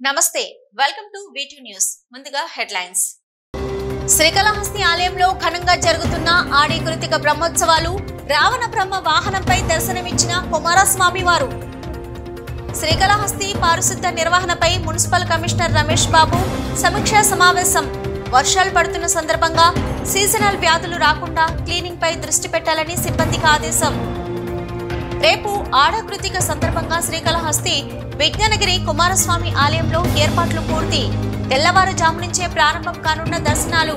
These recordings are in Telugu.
నమస్తే వెల్కమ్ టు V2 న్యూస్ ముందుగా హెడ్లైన్స్ శ్రీకాళహస్తి ఆలయంలో ఘనంగా జరుగుతున్న ఆడి కృతిక బ్రహ్మోత్సవాలు రావణ బ్రహ్మ వాహనంపై దర్శనమిచ్చిన కుమారస్వామి వారు శ్రీకాళహస్తి పారిశుద్ధ నిర్వహణపై మున్సిపల్ కమిషనర్ రమేష్ బాబు సమీక్షా సమావేశం వర్షాలు పడుతున్న సందర్భంగా సీజనల్ వ్యాధులు రాకుండా క్లీనింగ్ పై దృష్టి పెట్టాలని సిబ్బందికి ఆదేశం రేపు ఆడకృతిక సందర్భంగా శ్రీకాళహస్తి విజ్ఞానగిరి కుమారస్వామి ఆలయంలో ఏర్పాట్లు పూర్తి తెల్లవారుజాము నుంచే ప్రారంభం కానున్న దర్శనాలు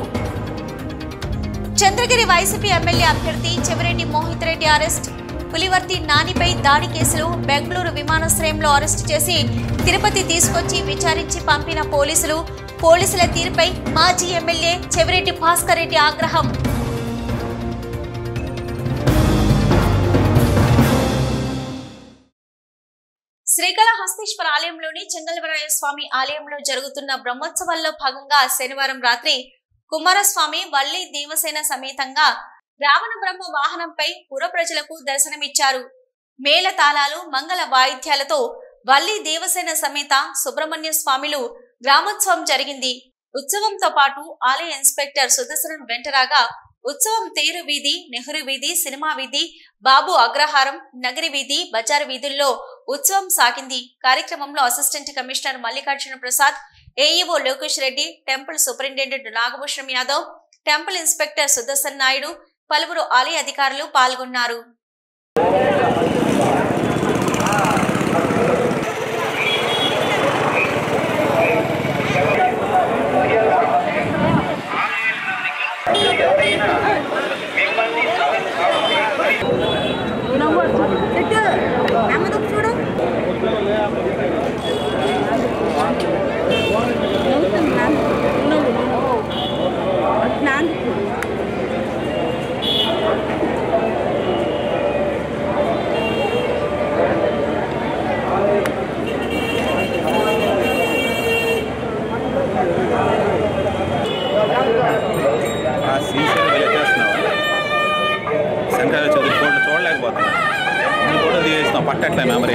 చంద్రగిరి వైసీపీ ఎమ్మెల్యే అభ్యర్థి చెవిరెడ్డి మోహిత్ రెడ్డి అరెస్ట్ పులివర్తి నానిపై దాడి కేసులో బెంగళూరు విమానాశ్రయంలో అరెస్టు చేసి తిరుపతి తీసుకొచ్చి విచారించి పంపిన పోలీసుల తీరుపై మాజీ ఎమ్మెల్యే చెవిరెడ్డి భాస్కర్ రెడ్డి ఆగ్రహం శ్రీకాళహస్తీశ్వర ఆలయంలోని చెంగల్వరాయ స్వామి ఆలయంలో జరుగుతున్న బ్రహ్మోత్సవాల్లో భాగంగా శనివారం రాత్రి కుమారస్వామి వల్లి దేవసేన సమేతంగా రావణ బ్రహ్మ వాహనంపై పుర ప్రజలకు దర్శనమిచ్చారు. మేళ తాళాలు మంగళ వాయిద్యాలతో వల్లి దేవసేన సమేత సుబ్రహ్మణ్య స్వామిలు గ్రామోత్సవం జరిగింది. ఉత్సవంతో పాటు ఆలయ ఇన్స్పెక్టర్ సుదర్శన్ వెంటరాగా ఉత్సవం తేరు వీధి, నెహ్రూ వీధి, సినిమా వీధి, బాబు అగ్రహారం, నగరి వీధి, బజార్ వీధుల్లో ఉత్సవం సాగింది. కార్యక్రమంలో assistant commissioner Mallikarjuna Prasad, AEO Lokesh Reddy, temple superintendent Nagabhushanam Yadav, temple inspector Sudarshan Naidu, పలువురు ఆలయ అధికారులు పాల్గొన్నారు. పట్టట్లే మెమరీ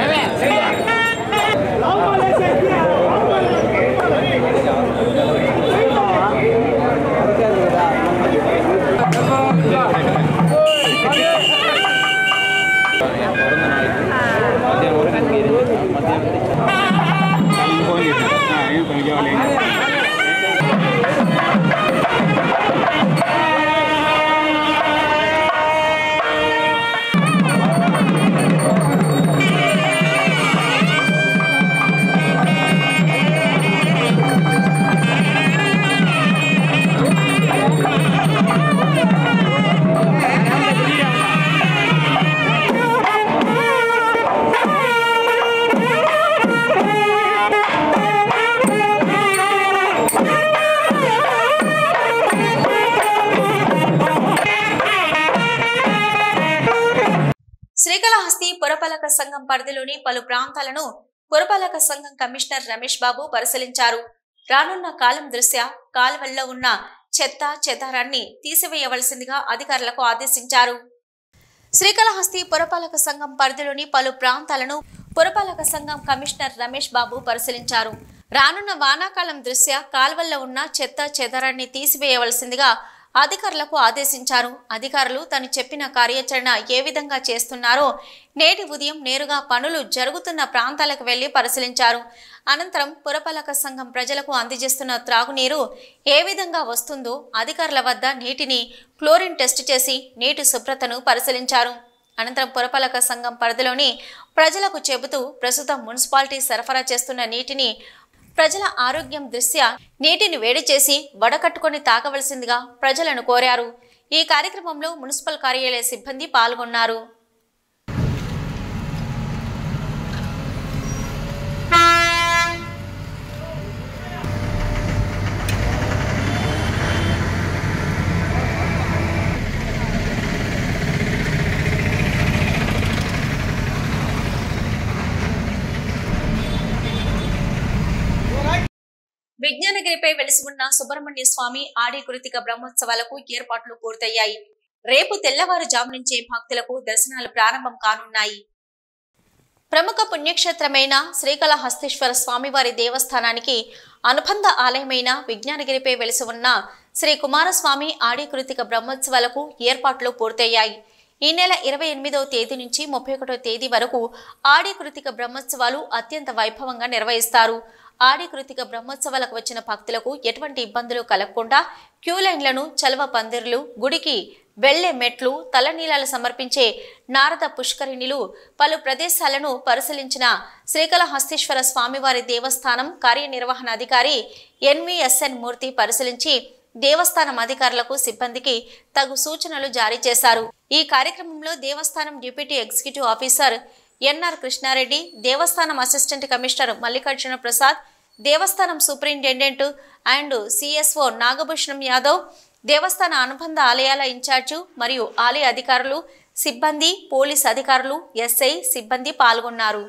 శ్రీకాళహస్తి పురపాలక సంఘం పరిధిలోని పలు ప్రాంతాలను పురపాలక సంఘం కమిషనర్ రమేష్ బాబు పరిశీలించారు. రానున్న కాలం దృష్ట్యా కాలువల్లో ఉన్న చెత్త చెదారాన్ని తీసివేయవలసిందిగా అధికారులకు ఆదేశించారు. శ్రీకాళహస్తి పురపాలక సంఘం పరిధిలోని పలు ప్రాంతాలను పురపాలక సంఘం కమిషనర్ రమేష్ బాబు పరిశీలించారు. రానున్న వానాకాలం దృష్ట్యా కాలువల్లో ఉన్న చెత్త చెదారాన్ని తీసివేయవలసిందిగా అధికారులకు ఆదేశించారు. అధికారులు తను చెప్పిన కార్యాచరణ ఏ విధంగా చేస్తున్నారో నేటి ఉదయం నేరుగా పనులు జరుగుతున్న ప్రాంతాలకు వెళ్లి పరిశీలించారు. అనంతరం పురపాలక సంఘం ప్రజలకు అందజేస్తున్న త్రాగునీరు ఏ విధంగా వస్తుందో అధికారుల వద్ద నీటిని క్లోరిన్ టెస్ట్ చేసి నీటి శుభ్రతను పరిశీలించారు. అనంతరం పురపాలక సంఘం పరిధిలోని ప్రజలకు చెబుతూ ప్రస్తుతం మున్సిపాలిటీ సరఫరా చేస్తున్న నీటిని ప్రజల ఆరోగ్యం దృష్ట్యా నీటిని వేడి చేసి వడకట్టుకొని తాగవలసిందిగా ప్రజలను కోరారు. ఈ కార్యక్రమంలో మున్సిపల్ కార్యాలయ సిబ్బంది పాల్గొన్నారు. విజ్ఞానగిరిపై వెలిసి ఉన్న సుబ్రహ్మణ్య స్వామి ఆడి కృతిక బ్రహ్మోత్సవాలకు ఏర్పాట్లు పూర్తయ్యాయి. రేపు తెల్లవారుజాము నుంచే భక్తులకు దర్శనాలు ప్రారంభం కానున్నాయి. ప్రముఖ పుణ్యక్షేత్రమైన శ్రీకాళహస్తీశ్వర స్వామివారి దేవస్థానానికి అనుబంధ ఆలయమైన విజ్ఞానగిరిపై వెలిసి ఉన్న శ్రీ కుమారస్వామి ఆడి కృతిక బ్రహ్మోత్సవాలకు ఏర్పాట్లు పూర్తయ్యాయి. ఈ నెల 28వ తేదీ నుంచి 31వ తేదీ వరకు ఆడి కృతిక బ్రహ్మోత్సవాలు అత్యంత వైభవంగా నిర్వహిస్తారు. ఆడి కృతిక బ్రహ్మోత్సవాలకు వచ్చిన భక్తులకు ఎటువంటి ఇబ్బందులు కలగకుండా క్యూ లైన్లను, చలవ పందిర్లు, గుడికి వెళ్లే మెట్లు, తలనీలాలు సమర్పించే నారద పుష్కరిణిలు, పలు ప్రదేశాలను పరిశీలించిన శ్రీకాళహస్తీశ్వర స్వామివారి దేవస్థానం కార్యనిర్వహణాధికారి ఎన్విఎస్ఎన్ మూర్తి పరిశీలించి దేవస్థానం అధికారులకు, సిబ్బందికి తగు సూచనలు జారీ చేశారు. ఈ కార్యక్రమంలో దేవస్థానం deputy executive officer NR Krishna Reddy, దేవస్థానం అసిస్టెంట్ కమిషనర్ మల్లికార్జున ప్రసాద్, దేవస్థానం superintendent and CSO Nagabhushanam Yadav, దేవస్థాన అనుబంధ ఆలయాల ఇన్ఛార్జు మరియు ఆలయ అధికారులు, సిబ్బంది, పోలీస్ అధికారులు, ఎస్ఐ సిబ్బంది పాల్గొన్నారు.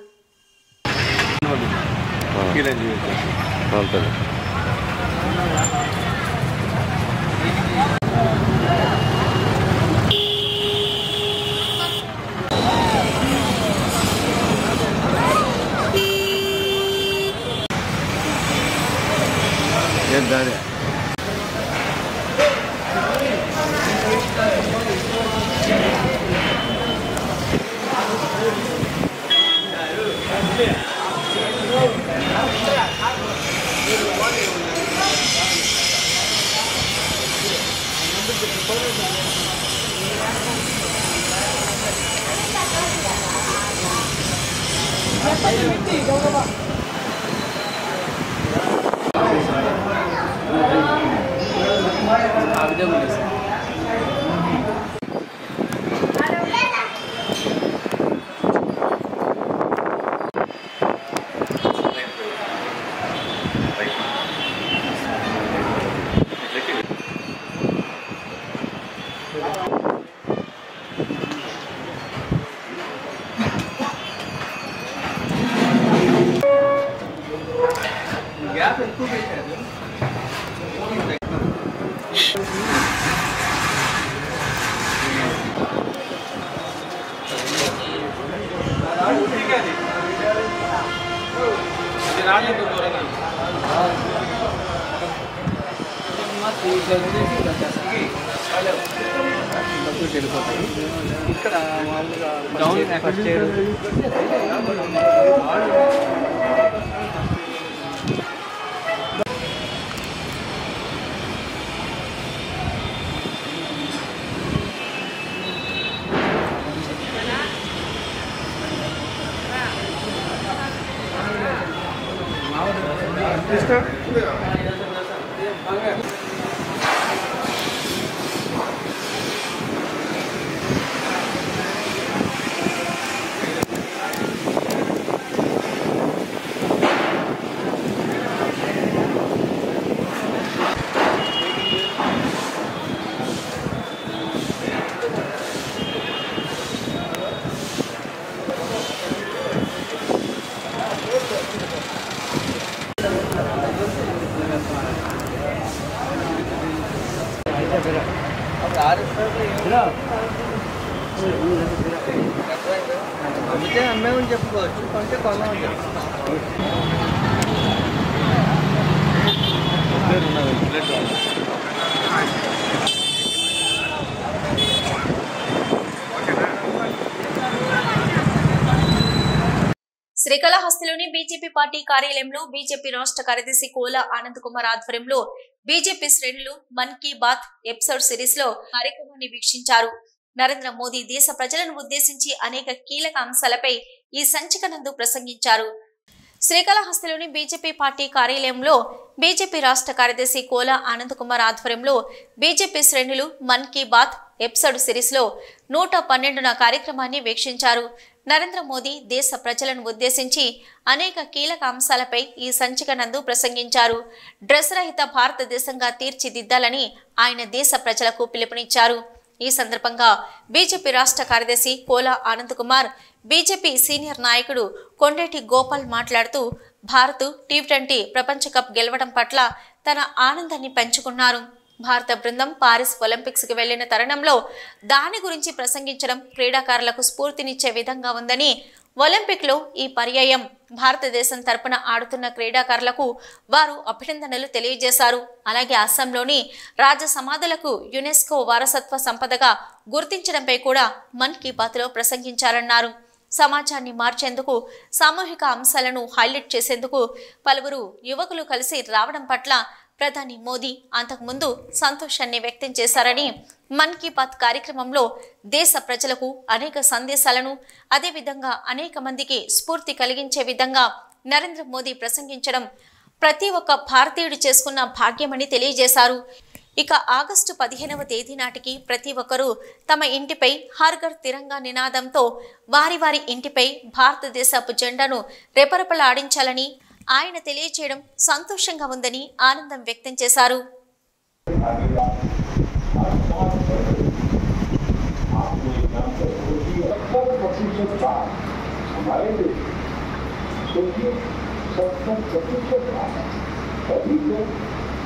ఇక్కడ మామూలుగా అమ్మితే అమ్మేమని చెప్పుకోవచ్చు, కొంటే కొనమని చెప్పుకోవచ్చు. శ్రీకాళహస్తిలోని బీజేపీ పార్టీ కార్యాలయంలో బీజేపీ రాష్ట్ర కార్యదర్శి కోల ఆనంద్ కుమార్ ఆధ్వర్యంలో బీజేపీ శ్రేణులు మన్ కీ బాత్ ఎపిసోడ్ సిరీస్ లో కార్యక్రమాన్ని వీక్షించారు. నరేంద్ర మోదీ దేశ ప్రజలను ఉద్దేశించి అనేక కీలక అంశాలపై ఈ సంచిక నందు ప్రసంగించారు. శ్రీకాళహస్తిలోని బీజేపీ పార్టీ కార్యాలయంలో బీజేపీ రాష్ట్ర కార్యదర్శి కోల ఆనంద్ కుమార్ ఆధ్వర్యంలో బీజేపీ శ్రేణులు మన్ కీ బాత్ ఎపిసోడ్ సిరీస్ లో 112వ కార్యక్రమాన్ని వీక్షించారు. నరేంద్ర మోదీ దేశ ప్రజలను ఉద్దేశించి అనేక కీలక అంశాలపై ఈ సంచిక నందు ప్రసంగించారు. డ్రగ్స్ రహిత భారతదేశంగా తీర్చిదిద్దాలని ఆయన దేశ ప్రజలకు పిలుపునిచ్చారు. ఈ సందర్భంగా బీజేపీ రాష్ట్ర కార్యదర్శి కోల ఆనంద్ కుమార్, బీజేపీ సీనియర్ నాయకుడు కొండేటి గోపాల్ మాట్లాడుతూ భారత్ టీ20 ప్రపంచ కప్ గెలవడం పట్ల తన ఆనందాన్ని పంచుకున్నారు. భారత బృందం పారిస్ ఒలింపిక్స్ కి వెళ్లిన తరుణంలో దాని గురించి ప్రసంగించడం క్రీడాకారులకు స్ఫూర్తినిచ్చే విధంగా ఉందని, ఒలింపిక్లో ఈ పర్యాయం భారతదేశం తరపున ఆడుతున్న క్రీడాకారులకు వారు అభినందనలు తెలియజేశారు. అలాగే అస్సాంలోని రాజ సమాధులకు యునెస్కో వారసత్వ సంపదగా గుర్తించడంపై కూడా మన్ కీ బాత్లో ప్రసంగించారన్నారు. సమాజాన్ని మార్చేందుకు, సామూహిక అంశాలను హైలైట్ చేసేందుకు పలువురు యువకులు కలిసి రావడం పట్ల ప్రధాని మోదీ అంతకుముందు సంతోషాన్ని వ్యక్తం చేశారని, మన్ కీ బాత్ కార్యక్రమంలో దేశ ప్రజలకు అనేక సందేశాలను, అదేవిధంగా అనేక మందికి స్ఫూర్తి కలిగించే విధంగా నరేంద్ర మోదీ ప్రసంగించడం ప్రతి ఒక్క భారతీయుడు చేసుకున్న భాగ్యమని తెలియజేశారు. ఇక ఆగస్టు 15వ తేదీ నాటికి ప్రతి ఒక్కరూ తమ ఇంటిపై హర్ ఘర్ తిరంగా నినాదంతో వారి వారి ఇంటిపై భారతదేశపు జెండాను రెపరెపలాడించాలని ఆయన తెలియజేయడం సంతోషంగా ఉందని ఆనందం వ్యక్తం చేశారు.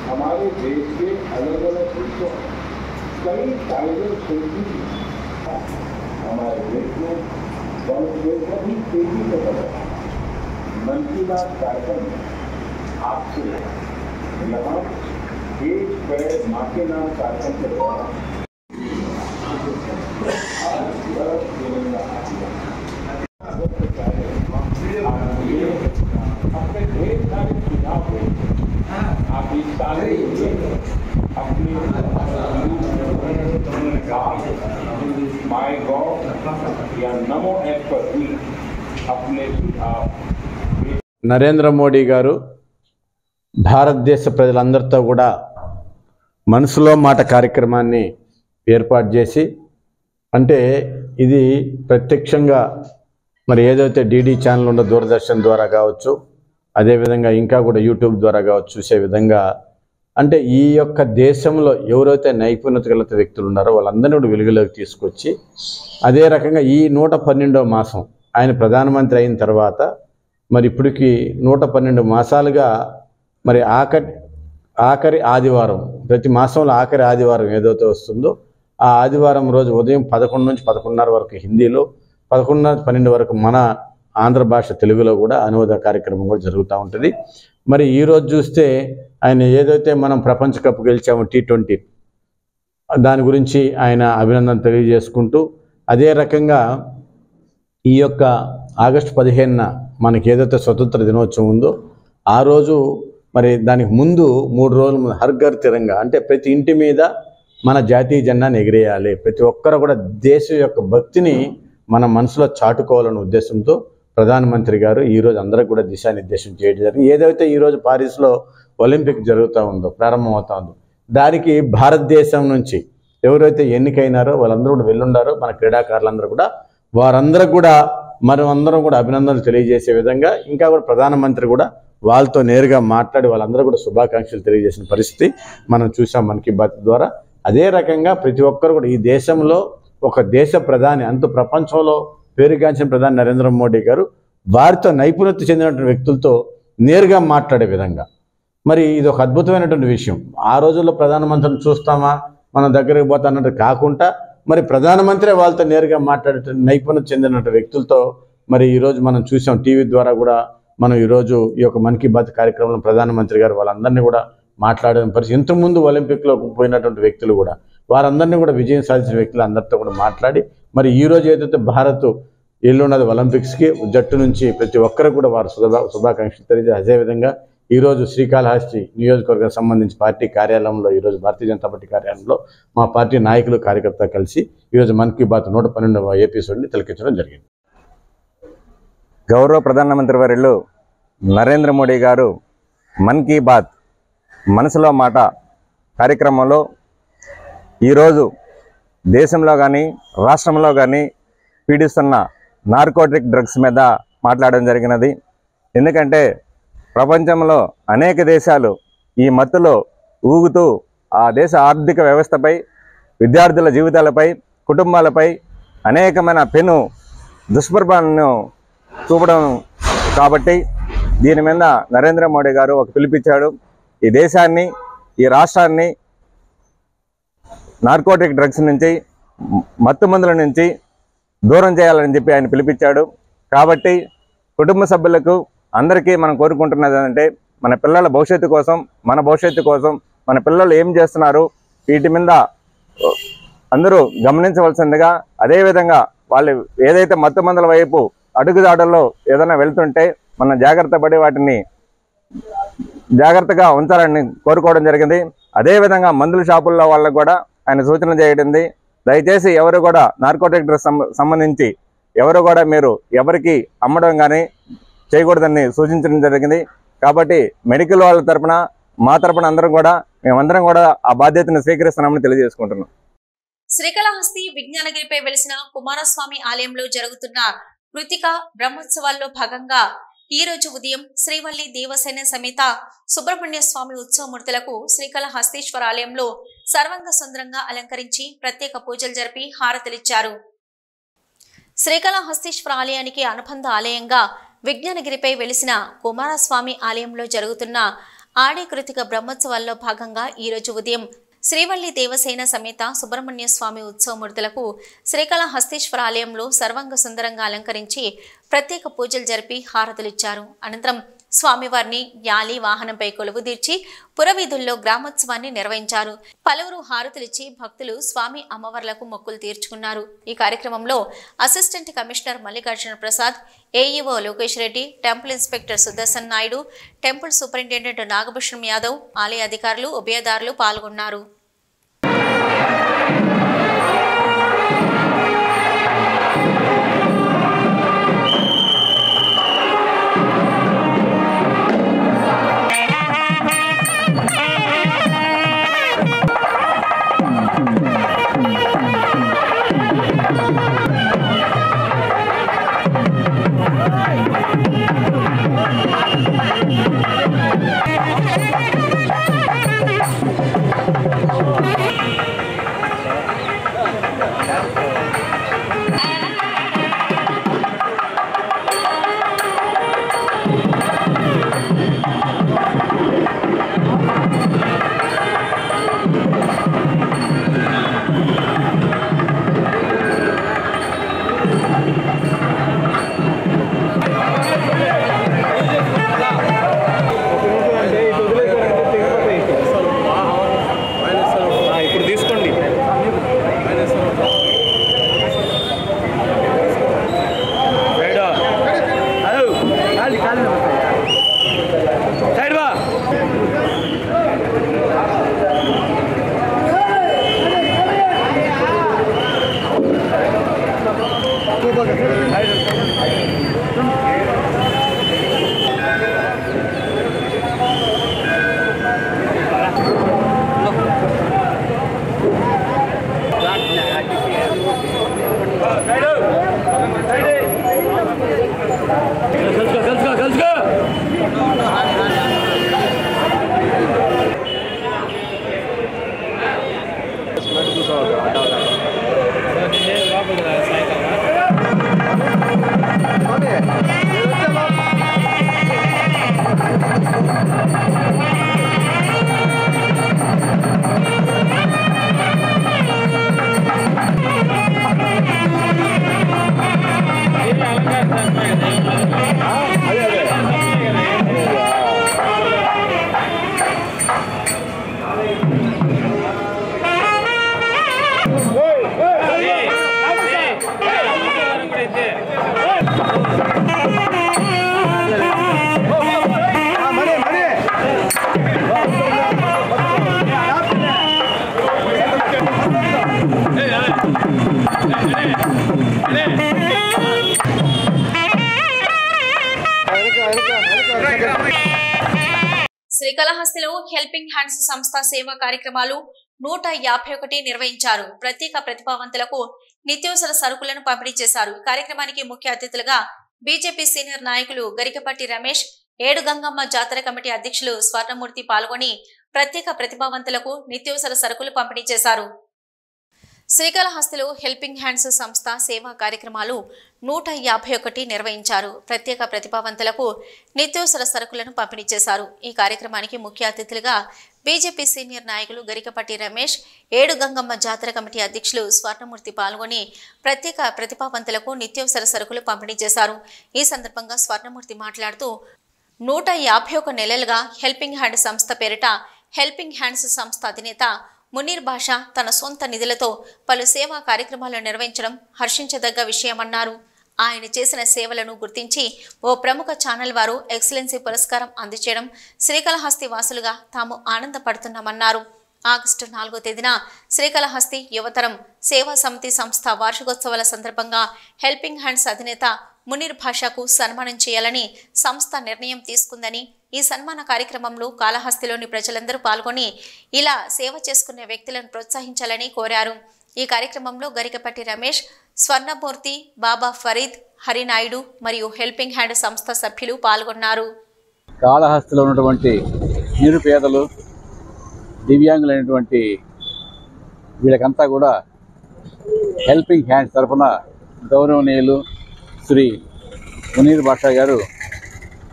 हमारे देश के अलग अलग हिस्सों कई टाइगर शूटिंग हमारे देश में भी तेजी से बढ़ रहा है। मन की बात कार्यक्रम में आपसे यहाँ एक पैर माँ के नाम कार्यक्रम के दौरान अपने ढेर सारे सुझाव आप इस साल अपनी माईगॉव या नमो ऐप पर भी अपने सुझाव నరేంద్ర మోడీ గారు భారతదేశ ప్రజలందరితో కూడా మనసులో మాట కార్యక్రమాన్ని ఏర్పాటు చేసి, అంటే ఇది ప్రత్యక్షంగా మరి ఏదైతే డీడీ ఛానల్ ఉందో దూరదర్శన్ ద్వారా కావచ్చు, అదేవిధంగా ఇంకా కూడా యూట్యూబ్ ద్వారా కావచ్చు చూసే విధంగా, అంటే ఈ యొక్క దేశంలో ఎవరైతే నైపుణ్యత గల వ్యక్తులు ఉన్నారో వాళ్ళందరినీ కూడా వెలుగులోకి తీసుకొచ్చి, అదే రకంగా ఈ 112వ మాసం ఆయన ప్రధానమంత్రి అయిన తర్వాత మరి ఇప్పటికి 112 మాసాలుగా మరి ఆఖరి ఆదివారం, ప్రతి మాసంలో ఆఖరి ఆదివారం ఏదైతే వస్తుందో ఆ ఆదివారం రోజు ఉదయం 11 నుంచి 11:30 వరకు హిందీలో, 11:30-12 వరకు మన ఆంధ్ర భాష తెలుగులో కూడా అనువాద కార్యక్రమం కూడా జరుగుతూ ఉంటుంది. మరి ఈరోజు చూస్తే ఆయన ఏదైతే మనం ప్రపంచ కప్ గెలిచామో T20 దాని గురించి ఆయన అభినందన తెలియజేసుకుంటూ, అదే రకంగా ఈ యొక్క ఆగస్టు 15న మనకి ఏదైతే స్వతంత్ర దినోత్సవం ఉందో ఆ రోజు మరి దానికి ముందు 3 రోజుల ముందు హర్ ఘర్ తిరంగా, అంటే ప్రతి ఇంటి మీద మన జాతీయ జెండాను ఎగిరేయాలి, ప్రతి ఒక్కరు కూడా దేశం యొక్క భక్తిని మన మనసులో చాటుకోవాలనే ఉద్దేశంతో ప్రధానమంత్రి గారు ఈరోజు అందరికి కూడా దిశానిర్దేశం చేయడం జరిగింది. ఏదైతే ఈరోజు పారిస్లో ఒలింపిక్ జరుగుతూ ఉందో, ప్రారంభమవుతా ఉందో, దానికి భారతదేశం నుంచి ఎవరైతే ఎన్నికైనారో వాళ్ళందరూ కూడా వెళ్ళుండారో మన క్రీడాకారులందరూ కూడా, వారందరూ కూడా మనం అందరం కూడా అభినందనలు తెలియజేసే విధంగా ఇంకా కూడా ప్రధానమంత్రి కూడా వాళ్ళతో నేరుగా మాట్లాడి వాళ్ళందరూ కూడా శుభాకాంక్షలు తెలియజేసిన పరిస్థితి మనం చూసాం మన్ కీ బాత్ ద్వారా. అదే రకంగా ప్రతి ఒక్కరు కూడా ఈ దేశంలో ఒక దేశ ప్రధాని, అంత ప్రపంచంలో పేరుగాంచిన ప్రధాని నరేంద్ర మోడీ గారు వారితో నైపుణ్యత చెందినటువంటి వ్యక్తులతో నేరుగా మాట్లాడే విధంగా, మరి ఇది ఒక అద్భుతమైనటువంటి విషయం. ఆ రోజుల్లో ప్రధానమంత్రిని చూస్తామా మనం దగ్గరికి పోతా అన్నట్టు కాకుండా మరి ప్రధానమంత్రి వాళ్ళతో నేరుగా మాట్లాడే నైపుణ్యత చెందినటువంటి వ్యక్తులతో మరి ఈరోజు మనం చూసాం. టీవీ ద్వారా కూడా మనం ఈరోజు ఈ యొక్క మన్ కీ బాత్ కార్యక్రమంలో ప్రధానమంత్రి గారు వాళ్ళందరినీ కూడా మాట్లాడిన పరిస్థితి. ఇంతకుముందు ఒలింపిక్లో పోయినటువంటి వ్యక్తులు కూడా వారందరినీ కూడా విజయం సాధించిన వ్యక్తులు అందరితో కూడా మాట్లాడి, మరి ఈరోజు ఏదైతే భారత్ ఎల్లున్నది ఒలింపిక్స్కి జట్టు నుంచి ప్రతి ఒక్కరు కూడా వారు శుభాకాంక్షలు తెలియజేసి, అదేవిధంగా ఈరోజు శ్రీకాళహస్తి నియోజకవర్గానికి సంబంధించి పార్టీ కార్యాలయంలో, ఈరోజు భారతీయ జనతా పార్టీ కార్యాలయంలో మా పార్టీ నాయకులు కార్యకర్తలు కలిసి ఈరోజు మన్ కీ బాత్ 112వ ఎపిసోడ్ని తిలకించడం జరిగింది. గౌరవ ప్రధానమంత్రి వర్యులు నరేంద్ర మోడీ గారు మన్ కీ బాత్ మనసులో మాట కార్యక్రమంలో ఈరోజు దేశంలో కానీ రాష్ట్రంలో కానీ పీడిస్తున్న నార్కోటిక్ డ్రగ్స్ మీద మాట్లాడడం జరిగినది. ఎందుకంటే ప్రపంచంలో అనేక దేశాలు ఈ మత్తులో ఊగుతూ ఆ దేశ ఆర్థిక వ్యవస్థపై, విద్యార్థుల జీవితాలపై, కుటుంబాలపై అనేకమైన పెను దుష్ప్రభావాలను చూపడం కాబట్టి దీని మీద నరేంద్ర మోడీ గారు ఒక పిలుపిచ్చాడు. ఈ దేశాన్ని, ఈ రాష్ట్రాన్ని నార్కోటిక్ డ్రగ్స్ నుంచి, మత్తు మందుల నుంచి దూరం చేయాలని చెప్పి ఆయన పిలిపించాడు. కాబట్టి కుటుంబ సభ్యులకు అందరికీ మనం కోరుకుంటున్నది ఏంటంటే మన పిల్లల భవిష్యత్తు కోసం, మన భవిష్యత్తు కోసం మన పిల్లలు ఏం చేస్తున్నారు వీటి మీద అందరూ గమనించవలసిందిగా, అదేవిధంగా వాళ్ళు ఏదైతే మత్తు మందుల వైపు అడుగుదాడుల్లో ఏదైనా వెళ్తుంటే మనం జాగ్రత్త పడి వాటిని జాగ్రత్తగా ఉంచాలని కోరుకోవడం జరిగింది. అదేవిధంగా మందుల షాపుల్లో వాళ్ళకు కూడా ఆయన సూచన చేయడింది. దయచేసి ఎవరు కూడా నార్కోటిక్ డ్రగ్స్ సంబంధించి ఎవరు కూడా మీరు ఎవరికి అమ్మడం కానీ చేయకూడదని సూచించడం జరిగింది. కాబట్టి మెడికల్ వాళ్ళ తరపున, మా తరపున మేమందరం కూడా ఆ బాధ్యతను స్వీకరిస్తున్నామని తెలియజేసుకుంటున్నాం. శ్రీకాళహస్తి విజ్ఞానగిరిపై వెలిసిన కుమారస్వామి ఆలయంలో జరుగుతున్న కృతిక బ్రహ్మోత్సవాల్లో భాగంగా ఈ రోజు ఉదయం శ్రీవల్లి దేవసేన సమేత సుబ్రహ్మణ్య స్వామి ఉత్సవమూర్తులకు శ్రీకాళహస్తీశ్వర ఆలయంలో సర్వాంగ సుందరంగా అలంకరించి ప్రత్యేక పూజలు జరిపి హారతులిచ్చారు. శ్రీకాళహస్తీశ్వర ఆలయానికి అనుబంధ ఆలయంగా విజ్ఞానగిరిపై వెలిసిన కుమారస్వామి ఆలయంలో జరుగుతున్న ఆడి కృతిక బ్రహ్మోత్సవాల్లో భాగంగా ఈ రోజు ఉదయం శ్రీవల్లి దేవసేన సమేత సుబ్రహ్మణ్య స్వామి ఉత్సవమూర్తులకు శ్రీకాళహస్తీశ్వర ఆలయంలో సర్వాంగ సుందరంగా అలంకరించి ప్రత్యేక పూజలు జరిపి హారతులిచ్చారు. అనంతరం స్వామివారిని యాలి వాహనంపై కొలువుదీర్చి పురవీధుల్లో గ్రామోత్సవాన్ని నిర్వహించారు. పలువురు హారతులిచ్చి భక్తులు స్వామి అమ్మవార్లకు మొక్కులు తీర్చుకున్నారు. ఈ కార్యక్రమంలో assistant commissioner Mallikarjuna Prasad, AEO Lokesh Reddy, temple inspector Sudarshan Naidu, temple superintendent Nagabhushanam Yadav, ఆలయ అధికారులు, ఉభయదారులు పాల్గొన్నారు. శ్రీకాళహస్తిలో హెల్పింగ్ హ్యాండ్స్ సంస్థ సేవా కార్యక్రమాలు 151 నిర్వహించారు. ప్రత్యేక ప్రతిభావంతులకు నిత్యావసర సరుకులను పంపిణీ చేశారు. కార్యక్రమానికి ముఖ్య అతిథులుగా బీజేపీ సీనియర్ నాయకులు గరికపట్టి రమేష్, ఏడు గంగమ్మ జాతర కమిటీ అధ్యక్షులు స్వర్ణమూర్తి పాల్గొని ప్రత్యేక ప్రతిభావంతులకు నిత్యావసర సరుకులు పంపిణీ చేశారు. శ్రీకాళహస్తిలో హెల్పింగ్ హ్యాండ్స్ సంస్థ సేవా కార్యక్రమాలు 151 నిర్వహించారు. ప్రత్యేక ప్రతిభావంతులకు నిత్యావసర సరుకులను పంపిణీ చేశారు. ఈ కార్యక్రమానికి ముఖ్య అతిథులుగా బీజేపీ సీనియర్ నాయకులు గరికపట్టి రమేష్, ఏడు గంగమ్మ జాతర కమిటీ అధ్యక్షులు స్వర్ణమూర్తి పాల్గొని ప్రత్యేక ప్రతిభావంతులకు నిత్యావసర సరుకులు పంపిణీ చేశారు. ఈ సందర్భంగా స్వర్ణమూర్తి మాట్లాడుతూ 151 నెలలుగా హెల్పింగ్ హ్యాండ్ సంస్థ పేరిట హెల్పింగ్ హ్యాండ్స్ సంస్థ అధినేత మునీర్ బాషా తన సొంత నిధులతో పలు సేవా కార్యక్రమాలు నిర్వహించడం హర్షించదగ్గ విషయమన్నారు. ఆయన చేసిన సేవలను గుర్తించి ఓ ప్రముఖ ఛానల్ వారు ఎక్సలెన్సీ పురస్కారం అందజేయడం శ్రీకాళహస్తి వాసులుగా తాము ఆనందపడుతున్నామన్నారు. ఆగస్టు 4వ తేదీన శ్రీకాళహస్తి యువతరం సేవా సమితి సంస్థ వార్షికోత్సవాల సందర్భంగా హెల్పింగ్ హ్యాండ్స్ అధినేత మునీర్ బాషాకు సన్మానం చేయాలని సంస్థ నిర్ణయం తీసుకుందని, ఈ సన్మాన కార్యక్రమంలో కాళహస్తిలోని ప్రజలందరూ పాల్గొని ఇలా సేవ చేసుకునే వ్యక్తులను ప్రోత్సహించాలని కోరారు. ఈ కార్యక్రమంలో గరికపట్టి రమేష్, స్వర్ణమూర్తి, బాబా ఫరీద్, హరినాయుడు మరియు హెల్పింగ్ హ్యాండ్ సంస్థ సభ్యులు పాల్గొన్నారు. కాళహస్తిలో ఉన్నటువంటి నిరుపేదలు, దివ్యాంగులైనటువంటి వీళ్ళకంతా కూడా హెల్పింగ్ హ్యాండ్స్ తరఫున గౌరవనీయులు శ్రీ మునీర్ బాషా గారు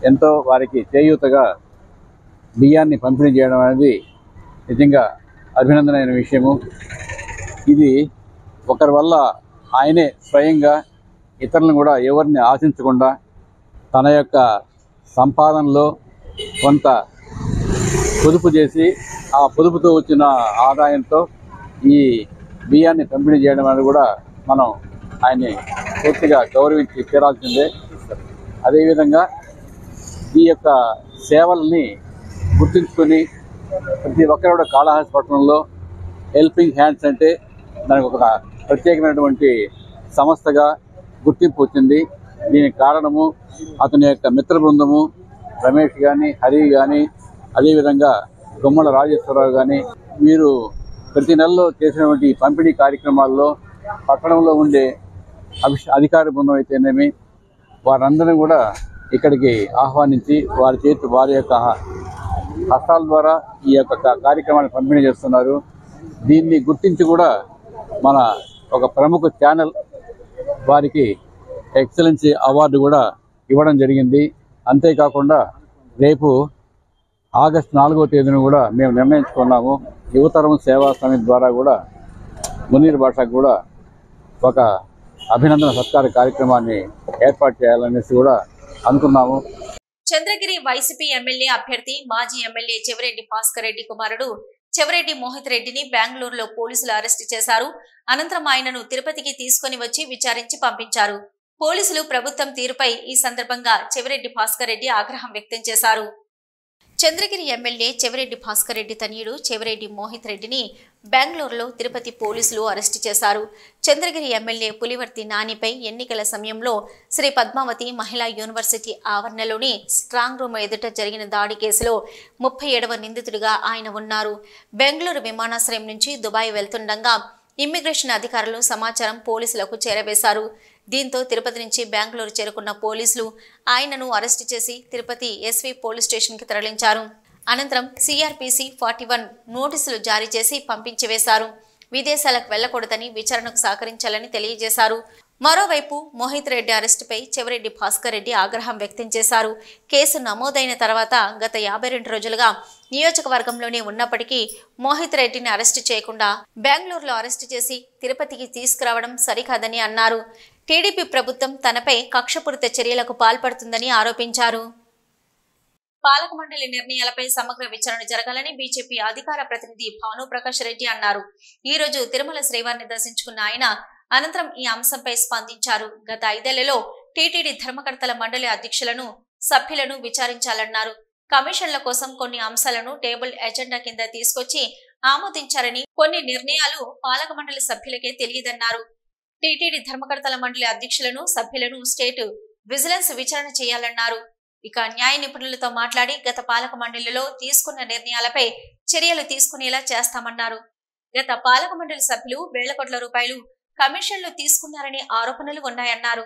ఎంతో వారికి చేయూతగా బియ్యాన్ని పంపిణీ చేయడం అనేది నిజంగా అభినందనమైన విషయము. ఇది ఒకరి వల్ల ఆయనే స్వయంగా ఇతరులను కూడా ఎవరిని ఆశించకుండా తన యొక్క సంపాదనలో కొంత పొదుపు చేసి ఆ పొదుపుతో వచ్చిన ఆదాయంతో ఈ బియ్యాన్ని పంపిణీ చేయడం అనేది కూడా మనం ఆయన్ని పూర్తిగా గౌరవించి తీరాల్సిందే. అదేవిధంగా ఈ యొక్క సేవల్ని గుర్తుంచుకొని ప్రతి ఒక్కరు కూడా కాళహస్తి పట్టణంలో హెల్పింగ్ హ్యాండ్స్ అంటే దానికి ఒక ప్రత్యేకమైనటువంటి సంస్థగా గుర్తింపు వచ్చింది. దీనికి కారణము అతని యొక్క మిత్ర బృందము రమేష్ కానీ, హరి కానీ, అదేవిధంగా గుమ్మల రాజేశ్వరరావు కానీ వీరు ప్రతి నెలలో చేసినటువంటి పంపిణీ కార్యక్రమాల్లో పట్టణంలో ఉండే అధికార బృందం అయితేనేమి వారందరినీ కూడా ఇక్కడికి ఆహ్వానించి వారి యొక్క హస్తాల ద్వారా ఈ యొక్క కార్యక్రమాన్ని పంపిణీ చేస్తున్నారు. దీన్ని గుర్తించి కూడా మన ఒక ప్రముఖ ఛానల్ వారికి ఎక్సలెన్సీ అవార్డు కూడా ఇవ్వడం జరిగింది. అంతేకాకుండా రేపు ఆగస్టు 4వ తేదీన కూడా మేము నిర్ణయించుకున్నాము యువతరం సేవా సమితి ద్వారా కూడా మునీర్ బాషాకు కూడా ఒక అభినందన సత్కార కార్యక్రమాన్ని ఏర్పాటు చేయాలనేసి కూడా అనుకున్నాము. చంద్రగిరి వైసీపీ ఎమ్మెల్యే అభ్యర్థి మాజీ ఎమ్మెల్యే చెవిరెడ్డి భాస్కర్ రెడ్డి కుమారుడు చెవిరెడ్డి మోహిత్ రెడ్డిని బెంగళూరులో పోలీసులు అరెస్టు చేశారు. అనంతరం ఆయనను తిరుపతికి తీసుకుని వచ్చి విచారించి పంపించారు. పోలీసులు ప్రభుత్వం తీరుపై ఈ సందర్భంగా చెవిరెడ్డి భాస్కర్ రెడ్డి ఆగ్రహం వ్యక్తం చేశారు. చంద్రగిరి ఎమ్మెల్యే చెవిరెడ్డి భాస్కర్ రెడ్డి తనయుడు చెవిరెడ్డి మోహిత్ రెడ్డిని బెంగళూరులో తిరుపతి పోలీసులు అరెస్టు చేశారు. చంద్రగిరి ఎమ్మెల్యే పులివర్తి నానిపై ఎన్నికల సమయంలో శ్రీ పద్మావతి మహిళా యూనివర్సిటీ ఆవరణలోని స్ట్రాంగ్ రూమ్ ఎదుట జరిగిన దాడి కేసులో 37వ నిందితుడిగా ఆయన ఉన్నారు. బెంగళూరు విమానాశ్రయం నుంచి దుబాయ్ వెళ్తుండగా ఇమ్మిగ్రేషన్ అధికారులు సమాచారం పోలీసులకు చేరవేశారు. దీంతో తిరుపతి నుంచి బెంగళూరు చేరుకున్న పోలీసులు ఆయనను అరెస్టు చేసి తిరుపతి ఎస్వీ పోలీస్ స్టేషన్కి తరలించారు. అనంతరం సిఆర్పిసి 41 నోటీసులు జారీ చేసి పంపించివేశారు. విదేశాలకు వెళ్లకూడదని విచారణకు సహకరించాలని తెలియజేశారు. మరోవైపు మోహిత్ రెడ్డి అరెస్టుపై చెవిరెడ్డి భాస్కర్ రెడ్డి ఆగ్రహం వ్యక్తం చేశారు. కేసు నమోదైన తర్వాత గత 52 రోజులుగా నియోజకవర్గంలోనే ఉన్నప్పటికీ మోహిత్ రెడ్డిని అరెస్టు చేయకుండా బెంగళూరులో అరెస్టు చేసి తిరుపతికి తీసుకురావడం సరికాదని అన్నారు. టీడీపీ ప్రభుత్వం తనపై కక్షపూరిత చర్యలకు పాల్పడుతుందని ఆరోపించారు. పాలక మండలి నిర్ణయాలపై సమగ్ర విచారణ జరగాలని బీజేపీ అధికార ప్రతినిధి భానుప్రకాష్ రెడ్డి అన్నారు. ఈ రోజు తిరుమల శ్రీవారిని దర్శించుకున్న ఆయన అనంతరం ఈ అంశంపై స్పందించారు. గత 5 ఏళ్లలో టీటీడీ ధర్మకర్తల మండలి అధ్యక్షులను, సభ్యులను విచారించాలన్నారు. కమిషన్ల కోసం కొన్ని అంశాలను టేబుల్ ఎజెండా కింద తీసుకొచ్చి ఆమోదించారని, కొన్ని నిర్ణయాలు పాలక మండలి సభ్యులకే తెలియదన్నారు. టీటీడీ ధర్మకర్తల మండలి అధ్యక్షులను, సభ్యులను స్టేట్ విజిలెన్స్ విచారణ చేయాలన్నారు. ఇక న్యాయ నిపుణులతో మాట్లాడి గత పాలక మండలిలో తీసుకున్న నిర్ణయాలపై చర్యలు తీసుకునేలా చేస్తామన్నారు. గత పాలక మండలి సభ్యులు వేల కోట్ల రూపాయలు కమిషన్లు తీసుకున్నారని ఆరోపణలు ఉన్నాయన్నారు.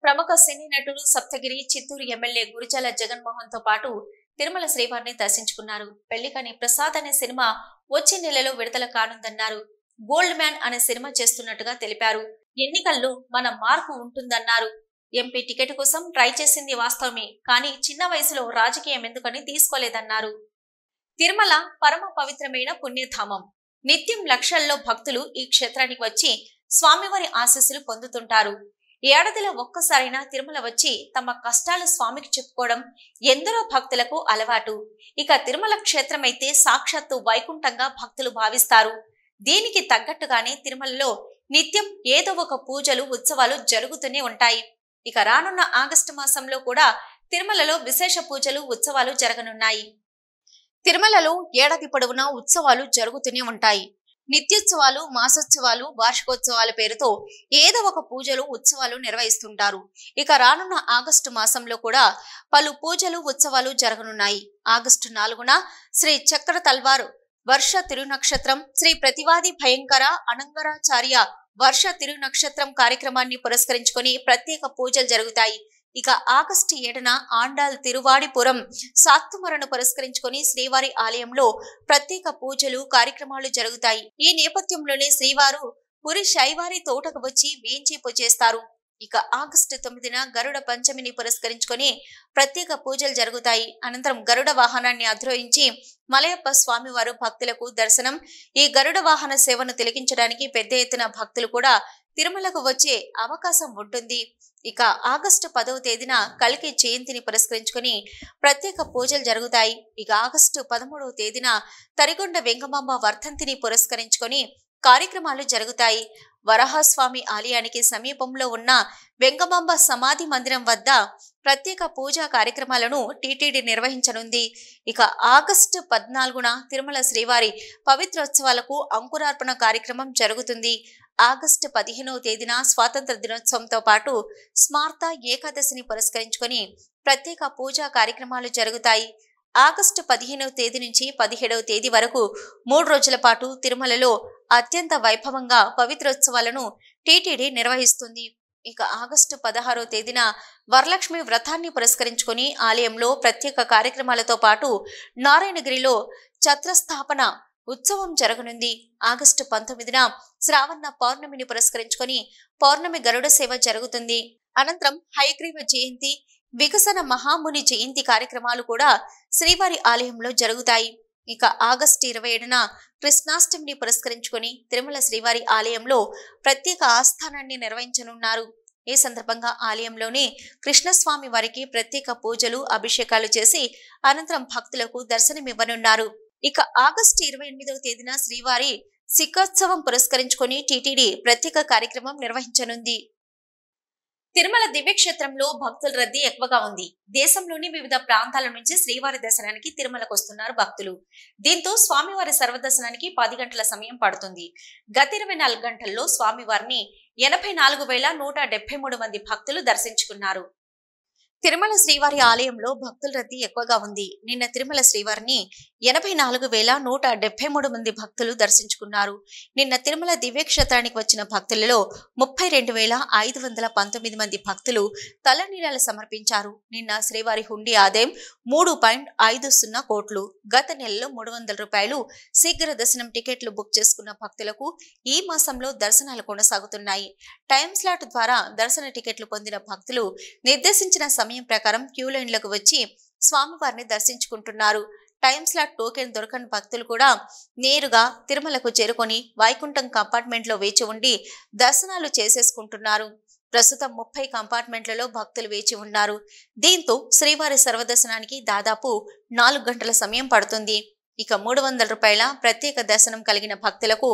ప్రముఖ సినీ నటుడు సప్తగిరి, చిత్తూరు ఎమ్మెల్యే గురిజాల జగన్మోహన్ తో పాటు తిరుమల శ్రీవారిని దర్శించుకున్నారు. పెళ్లికాని ప్రసాద్ అనే సినిమా వచ్చే నెలలో విడుదల కానుందన్నారు. గోల్డ్ మ్యాన్ అనే సినిమా చేస్తున్నట్టుగా తెలిపారు. ఎన్నికల్లో మన మార్పు ఉంటుందన్నారు. ఎంపీ టికెట్ కోసం ట్రై చేసింది వాస్తవమే, కానీ చిన్న వయసులో రాజకీయం ఎందుకని తీసుకోలేదన్నారు. తిరుమల పరమ పవిత్రమైన పుణ్యధామం. నిత్యం లక్షల్లో భక్తులు ఈ క్షేత్రానికి వచ్చి స్వామివారి ఆశీస్సులు పొందుతుంటారు. ఏడాదిలో ఒక్కసారైనా తిరుమల వచ్చి తమ కష్టాలు స్వామికి చెప్పుకోవడం ఎందరో భక్తులకు అలవాటు. ఇక తిరుమల క్షేత్రం అయితే సాక్షాత్తు వైకుంఠంగా భక్తులు భావిస్తారు. దీనికి తగ్గట్టుగానే తిరుమలలో నిత్యం ఏదో ఒక పూజలు, ఉత్సవాలు జరుగుతూనే ఉంటాయి. ఇక రానున్న ఆగస్టు మాసంలో కూడా తిరుమలలో విశేష పూజలు, ఉత్సవాలు జరగనున్నాయి. తిరుమలలో ఏడాది పొడవునా ఉత్సవాలు జరుగుతూనే ఉంటాయి. నిత్యోత్సవాలు, మాసోత్సవాలు, వార్షికోత్సవాల పేరుతో ఏదో ఒక పూజలు, ఉత్సవాలు నిర్వహిస్తుంటారు. ఇక రానున్న ఆగస్టు మాసంలో కూడా పలు పూజలు, ఉత్సవాలు జరగనున్నాయి. ఆగస్టు 4న శ్రీ చక్ర తల్వార్ వర్ష తిరునక్షత్రం, శ్రీ ప్రతివాది భయంకర అనంగరాచార్య వర్ష తిరునక్షత్రం కార్యక్రమాన్ని పురస్కరించుకొని ప్రత్యేక పూజలు జరుగుతాయి. ఇక ఆగస్టు 7న ఆండాల్ తిరువాడిపురం సాక్తుమరను పురస్కరించుకొని శ్రీవారి ఆలయంలో ప్రత్యేక పూజలు, కార్యక్రమాలు జరుగుతాయి. ఈ నేపథ్యంలోనే శ్రీవారు పురి శైవారి తోటకు వచ్చి వేంచేపు చేస్తారు. ఇక ఆగస్టు 9న గరుడ పంచమిని పురస్కరించుకొని ప్రత్యేక పూజలు జరుగుతాయి. అనంతరం గరుడ వాహనాన్ని అధిరోహించి మలయప్ప స్వామివారు భక్తులకు దర్శనం. ఈ గరుడ వాహన సేవను తిలకించడానికి పెద్ద ఎత్తున భక్తులు కూడా తిరుమలకు వచ్చే అవకాశం ఉంటుంది. ఇక ఆగస్టు 10వ తేదీన కల్కి జయంతిని పురస్కరించుకొని ప్రత్యేక పూజలు జరుగుతాయి. ఇక ఆగస్టు 13వ తేదీన తరిగొండ వెంగమాంబ వర్ధంతిని పురస్కరించుకొని కార్యక్రమాలు జరుగుతాయి. వరాహస్వామి ఆలయానికి సమీపంలో ఉన్న వెంగమాంబ సమాధి మందిరం వద్ద ప్రత్యేక పూజా కార్యక్రమాలను టీటీడీ నిర్వహించనుంది. ఇక ఆగస్టు 14న తిరుమల శ్రీవారి పవిత్రోత్సవాలకు అంకురార్పణ కార్యక్రమం జరుగుతుంది. ఆగస్టు 15వ తేదీన స్వాతంత్ర దినోత్సవంతో పాటు స్మార్త ఏకాదశిని పురస్కరించుకొని ప్రత్యేక పూజా కార్యక్రమాలు జరుగుతాయి. ఆగస్టు 15వ తేదీ నుంచి 17వ తేదీ వరకు 3 రోజుల పాటు తిరుమలలో అత్యంత వైభవంగా పవిత్రోత్సవాలను టీటీడీ నిర్వహిస్తుంది. ఇక ఆగస్టు 16వ తేదీన వరలక్ష్మి వ్రతాన్ని పురస్కరించుకొని ఆలయంలో ప్రత్యేక కార్యక్రమాలతో పాటు నారాయణగిరిలో ఛత్రస్థాపన ఉత్సవం జరగనుంది. ఆగస్టు 19న శ్రావణ పౌర్ణమిని పురస్కరించుకొని పౌర్ణమి గరుడ సేవ జరుగుతుంది. అనంతరం హయగ్రీవ జయంతి, వికసన మహాముని జయంతి కార్యక్రమాలు కూడా శ్రీవారి ఆలయంలో జరుగుతాయి. ఇక ఆగస్టు 27న కృష్ణాష్టమిని పురస్కరించుకొని తిరుమల శ్రీవారి ఆలయంలో ప్రత్యేక ఆస్థానాన్ని నిర్వహించనున్నారు. ఈ సందర్భంగా ఆలయంలోని కృష్ణస్వామి వారికి ప్రత్యేక పూజలు, అభిషేకాలు చేసి అనంతరం భక్తులకు దర్శనమివ్వనున్నారు. ఇక ఆగస్టు 28వ తేదీన శ్రీవారి శిఖోత్సవం పురస్కరించుకొని టీటీడీ ప్రత్యేక కార్యక్రమం నిర్వహించనుంది. తిరుమల దివ్యక్షేత్రంలో భక్తుల రద్దీ ఎక్కువగా ఉంది. దేశంలోని వివిధ ప్రాంతాల నుంచి శ్రీవారి దర్శనానికి తిరుమలకు వస్తున్నారు భక్తులు. దీంతో స్వామివారి సర్వదర్శనానికి 10 గంటల సమయం పడుతుంది. గత 24 గంటల్లో స్వామివారిని 84,173 మంది భక్తులు దర్శించుకున్నారు. తిరుమల శ్రీవారి ఆలయంలో భక్తుల రద్దీ ఎక్కువగా ఉంది. నిన్న తిరుమల శ్రీవారిని 84,173 మంది భక్తులు దర్శించుకున్నారు. నిన్న తిరుమల దివ్యక్షేత్రానికి వచ్చిన భక్తులలో 32,519 మంది భక్తులు తలనీలాలు సమర్పించారు. నిన్న శ్రీవారి హుండీ ఆదాయం 3.50 కోట్లు. గత నెలలో 300 రూపాయలు శీఘ్ర దర్శనం టికెట్లు బుక్ చేసుకున్న భక్తులకు ఈ మాసంలో దర్శనాలు కొనసాగుతున్నాయి. టైం స్లాట్ ద్వారా దర్శన టికెట్లు పొందిన భక్తులు నిర్దేశించిన సమయం ప్రకారం క్యూ లైన్లకు వచ్చి స్వామివారిని దర్శించుకుంటున్నారు. టైం స్లాట్ టోకెన్ దొరకని భక్తులు కూడా నేరుగా తిరుమలకు చేరుకొని వైకుంఠం కంపార్ట్మెంట్లో వేచి ఉండి దర్శనాలు చేసేసుకుంటున్నారు. ప్రస్తుతం 30 కంపార్ట్మెంట్లలో భక్తులు వేచి ఉన్నారు. దీంతో శ్రీవారి సర్వదర్శనానికి దాదాపు 4 గంటల సమయం పడుతుంది. ఇక 300 రూపాయల ప్రత్యేక దర్శనం కలిగిన భక్తులకు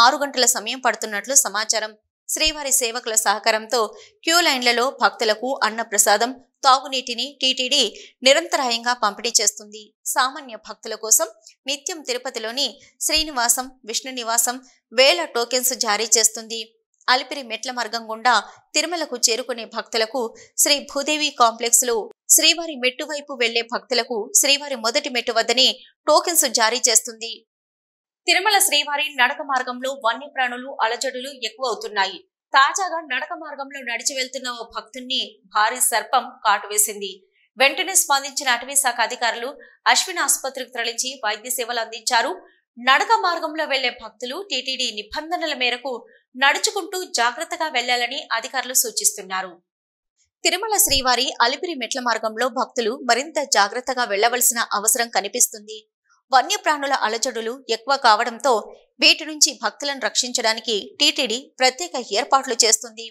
6 గంటల సమయం పడుతున్నట్లు సమాచారం. శ్రీవారి సేవకుల సహకారంతో క్యూ లైన్లలో భక్తులకు అన్నప్రసాదం, తాగునీటిని టీటీడీ నిరంతరాయంగా పంపిణీ చేస్తుంది. సామాన్య భక్తుల కోసం నిత్యం తిరుపతిలోని శ్రీనివాసం, విష్ణు నివాసం వేల టోకెన్స్ జారీ చేస్తుంది. అలిపిరి మెట్ల మార్గం గుండా తిరుమలకు చేరుకునే భక్తులకు శ్రీ భూదేవి కాంప్లెక్స్ లో, శ్రీవారి మెట్టు వైపు వెళ్లే భక్తులకు శ్రీవారి మొదటి మెట్టు వద్దనే టోకెన్స్ జారీ చేస్తుంది. తిరుమల శ్రీవారి నడక మార్గంలో వన్యప్రాణులు అలజడులు ఎక్కువ అవుతున్నాయి. తాజాగా నడక మార్గంలో నడిచి వెళ్తున్న ఓ భక్తుణ్ణి భారీ సర్పం కాటు వేసింది. వెంటనే స్పందించిన అటవీ శాఖ అధికారులు అశ్విన్ ఆసుపత్రికి తరలించి వైద్య సేవలు అందించారు. నడక మార్గంలో వెళ్లే భక్తులు టీటీడీ నిబంధనల మేరకు నడుచుకుంటూ జాగ్రత్తగా వెళ్లాలని అధికారులు సూచిస్తున్నారు. తిరుమల శ్రీవారి అలిపిరి మెట్ల మార్గంలో భక్తులు మరింత జాగ్రత్తగా వెళ్లవలసిన అవసరం కనిపిస్తుంది. వన్యప్రాణుల అలజడులు ఎక్కువ కావడంతో వీటి నుంచి భక్తులను రక్షించడానికి టీటీడీ ప్రత్యేక ఏర్పాట్లు చేస్తుంది.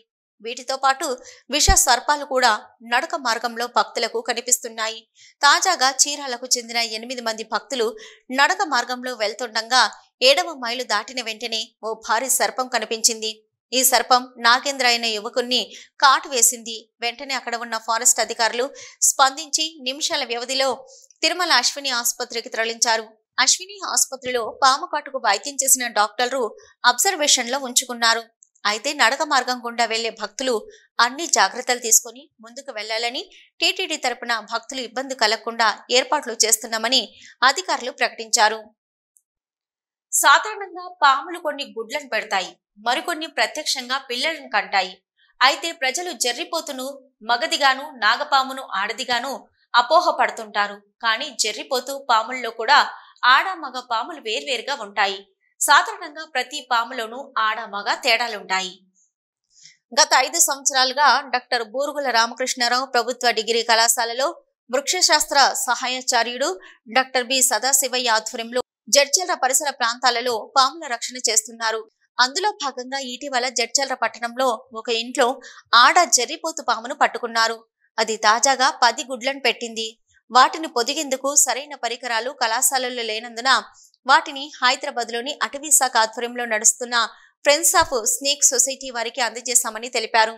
వీటితో పాటు విష సర్పాలు కూడా నడక మార్గంలో భక్తులకు కనిపిస్తున్నాయి. తాజాగా చీరాలకు చెందిన 8 మంది భక్తులు నడక మార్గంలో వెళ్తుండగా 7వ మైలు దాటిన వెంటనే ఓ భారీ సర్పం కనిపించింది. ఈ సర్పం నాగేంద్ర అయిన యువకుణ్ణి కాటు వేసింది. వెంటనే అక్కడ ఉన్న ఫారెస్ట్ అధికారులు స్పందించి నిమిషాల వ్యవధిలో తిరుమల అశ్విని ఆసుపత్రికి తరలించారు. అశ్విని ఆసుపత్రిలో పాము కాటుకు వైద్యం చేసిన డాక్టర్లు అబ్జర్వేషన్ లో ఉంచుకున్నారు. అయితే నడక మార్గం గుండా వెళ్లే భక్తులు అన్ని జాగ్రత్తలు తీసుకుని ముందుకు వెళ్లాలని టీటీడీ తరపున భక్తులు ఇబ్బంది కలగకుండా ఏర్పాట్లు చేస్తున్నామని అధికారులు ప్రకటించారు. సాధారణంగా పాములు కొన్ని గుడ్లను పెడతాయి, మరికొన్ని ప్రత్యక్షంగా పిల్లలను కంటాయి. అయితే ప్రజలు జర్రిపోతును మగదిగాను నాగపామును ఆడదిగాను అపోహ పడుతుంటారు. కానీ జర్రిపోతు పాముల్లో కూడా ఆడ మగ పాములు వేర్వేరుగా ఉంటాయి. సాధారణంగా ప్రతి పాములోనూ ఆడ మగ తేడాలుంటాయి. గత 5 సంవత్సరాలుగా డాక్టర్ బూరుగుల రామకృష్ణారావు ప్రభుత్వ డిగ్రీ కళాశాలలో వృక్షశాస్త్ర సహాయాచార్యుడు డాక్టర్ బి సదాశివయ్య ఆధ్వర్యంలో జడ్చర్ల పరిసర ప్రాంతాలలో పాముల రక్షణ చేస్తున్నారు. అందులో భాగంగా ఇటీవల జడ్చర్ల పట్టణంలో ఒక ఇంట్లో ఆడ జర్రిపోతు పామును పట్టుకున్నారు. అది తాజాగా 10 గుడ్లను పెట్టింది. వాటిని పొదిగేందుకు సరైన పరికరాలు కళాశాలలో లేనందున వాటిని హైదరాబాద్లోని అటవీ శాఖ ఆధ్వర్యంలో నడుస్తున్న ఫ్రెండ్స్ ఆఫ్ స్నేక్ సొసైటీ వారికి అందజేశామని తెలిపారు.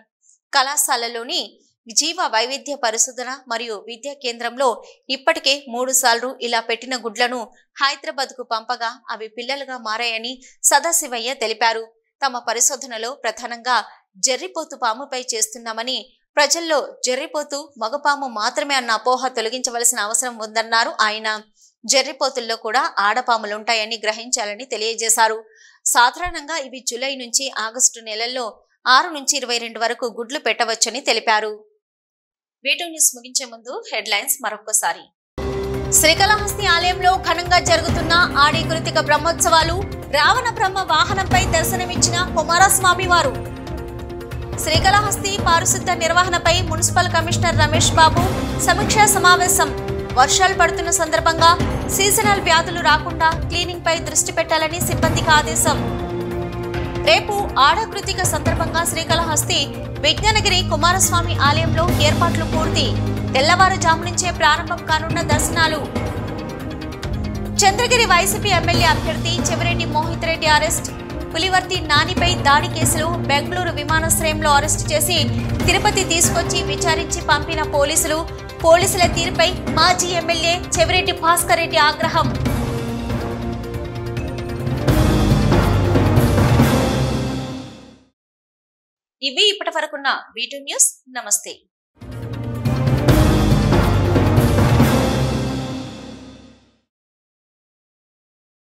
కళాశాలలోని జీవ వైవిధ్య పరిశోధన మరియు విద్యా కేంద్రంలో ఇప్పటికే 3 సార్లు ఇలా పెట్టిన గుడ్లను హైదరాబాద్ కు పంపగా అవి పిల్లలుగా మారాయని సదాశివయ్య తెలిపారు. తమ పరిశోధనలో ప్రధానంగా జర్రిపోతు పాముపై చేస్తున్నామని, ప్రజల్లో జర్రిపోతు మగపాము మాత్రమే అన్న అపోహ తొలగించవలసిన అవసరం ఉందన్నారు ఆయన. జర్రిపోతుల్లో కూడా ఆడపాములుంటాయని గ్రహించాలని తెలియజేశారు. సాధారణంగా ఇవి జూలై నుంచి ఆగస్టు నెలల్లో 6 నుంచి 22 వరకు గుడ్లు పెట్టవచ్చని తెలిపారు. వీడియో న్యూస్ ముగించే ముందు హెడ్లైన్స్ మరొకసారి. శ్రీకాళహస్తి ఆలయంలో ఘనంగా జరుగుతున్న ఆడి కృతిక బ్రహ్మోత్సవాలు. రావణ బ్రహ్మ వాహనంపై దర్శనమిచ్చిన కుమారస్వామి వారు. శ్రీకాళహస్తి పారిశుద్ధ నిర్వహణపై మున్సిపల్ కమిషనర్ రమేష్ బాబు సమీక్షా సమావేశం. వర్షాలు పడుతున్న సందర్భంగా సీజనల్ వ్యాధులు రాకుండా క్లీనింగ్ పై దృష్టి పెట్టాలని సిబ్బందికి ఆదేశం. రేపు ఆడకృతిక సందర్భంగా శ్రీకాళహస్తి విజ్ఞానగిరి కుమారస్వామి ఆలయంలో ఏర్పాట్లు పూర్తి. తెల్లవారుజాము నుంచే ప్రారంభం కానున్న దర్శనాలు. చంద్రగిరి వైసీపీ ఎమ్మెల్యే అభ్యర్థి చెవిరెడ్డి మోహిత్ రెడ్డి అరెస్ట్. పులివర్తి నానిపై దాడి కేసులో బెంగళూరు విమానాశ్రయంలో అరెస్టు చేసి తిరుపతి తీసుకొచ్చి విచారించి పంపిన పోలీసుల తీరుపై మాజీ ఎమ్మెల్యే చెవిరెడ్డి భాస్కర్ రెడ్డి ఆగ్రహం. ఇవి ఇప్పటి వరకున్న వీడియో న్యూస్. నమస్తే.